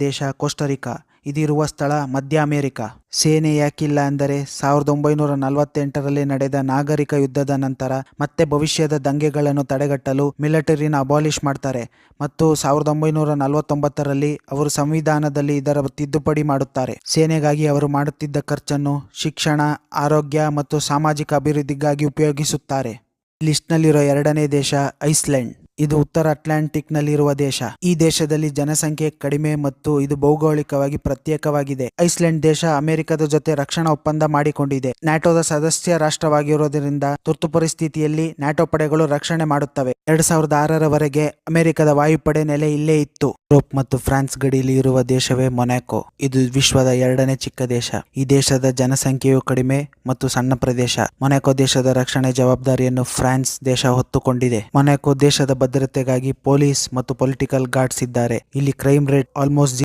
ದೇಶ ಕೋಸ್ಟರಿಕಾ. ಇದಿರುವ ಸ್ಥಳ ಮಧ್ಯ ಅಮೆರಿಕ. ಸೇನೆ ಯಾಕಿಲ್ಲ ಅಂದರೆ 1948ರಲ್ಲಿ ನಡೆದ ನಾಗರಿಕ ಯುದ್ಧದ ನಂತರ ಮತ್ತೆ ಭವಿಷ್ಯದ ದಂಗೆಗಳನ್ನು ತಡೆಗಟ್ಟಲು ಮಿಲಿಟರಿನ ಅಬಾಲಿಷ್ ಮಾಡ್ತಾರೆ ಮತ್ತು 1949ರಲ್ಲಿ ಅವರು ಸಂವಿಧಾನದಲ್ಲಿ ಇದರ ತಿದ್ದುಪಡಿ ಮಾಡುತ್ತಾರೆ. ಸೇನೆಗಾಗಿ ಅವರು ಮಾಡುತ್ತಿದ್ದ ಖರ್ಚನ್ನು ಶಿಕ್ಷಣ, ಆರೋಗ್ಯ ಮತ್ತು ಸಾಮಾಜಿಕ ಅಭಿವೃದ್ಧಿಗಾಗಿ ಉಪಯೋಗಿಸುತ್ತಾರೆ. ಲಿಸ್ಟ್ನಲ್ಲಿರೋ ಎರಡನೇ ದೇಶ ಐಸ್ಲ್ಯಾಂಡ್. ಇದು ಉತ್ತರ ಅಟ್ಲಾಂಟಿಕ್ನಲ್ಲಿರುವ ದೇಶ. ಈ ದೇಶದಲ್ಲಿ ಜನಸಂಖ್ಯೆ ಕಡಿಮೆ ಮತ್ತು ಇದು ಭೌಗೋಳಿಕವಾಗಿ ಪ್ರತ್ಯೇಕವಾಗಿದೆ. ಐಸ್ಲ್ಯಾಂಡ್ ದೇಶ ಅಮೆರಿಕದ ಜೊತೆ ರಕ್ಷಣಾ ಒಪ್ಪಂದ ಮಾಡಿಕೊಂಡಿದೆ. ನ್ಯಾಟೋದ ಸದಸ್ಯ ರಾಷ್ಟ್ರವಾಗಿರುವುದರಿಂದ ತುರ್ತು ಪರಿಸ್ಥಿತಿಯಲ್ಲಿ ನ್ಯಾಟೋ ಪಡೆಗಳು ರಕ್ಷಣೆ ಮಾಡುತ್ತವೆ. 2006ರವರೆಗೆ ಅಮೆರಿಕದ ವಾಯುಪಡೆ ನೆಲೆ ಇಲ್ಲೇ ಇತ್ತು. ಯುರೋಪ್ ಮತ್ತು ಫ್ರಾನ್ಸ್ ಗಡಿಯಲ್ಲಿ ಇರುವ ದೇಶವೇ ಮೊನಾಕೋ. ಇದು ವಿಶ್ವದ ಎರಡನೇ ಚಿಕ್ಕ ದೇಶ. ಈ ದೇಶದ ಜನಸಂಖ್ಯೆಯು ಕಡಿಮೆ ಮತ್ತು ಸಣ್ಣ ಪ್ರದೇಶ. ಮೊನಾಕೋ ದೇಶದ ರಕ್ಷಣೆ ಜವಾಬ್ದಾರಿಯನ್ನು ಫ್ರಾನ್ಸ್ ದೇಶ ಹೊತ್ತುಕೊಂಡಿದೆ. ಮೊನಾಕೋ ದೇಶದ ಭದ್ರತೆಗಾಗಿ ಪೊಲೀಸ್ ಮತ್ತು ಪೊಲಿಟಿಕಲ್ ಗಾರ್ಡ್ಸ್ ಇದ್ದಾರೆ. ಇಲ್ಲಿ ಕ್ರೈಮ್ ರೇಟ್ ಆಲ್ಮೋಸ್ಟ್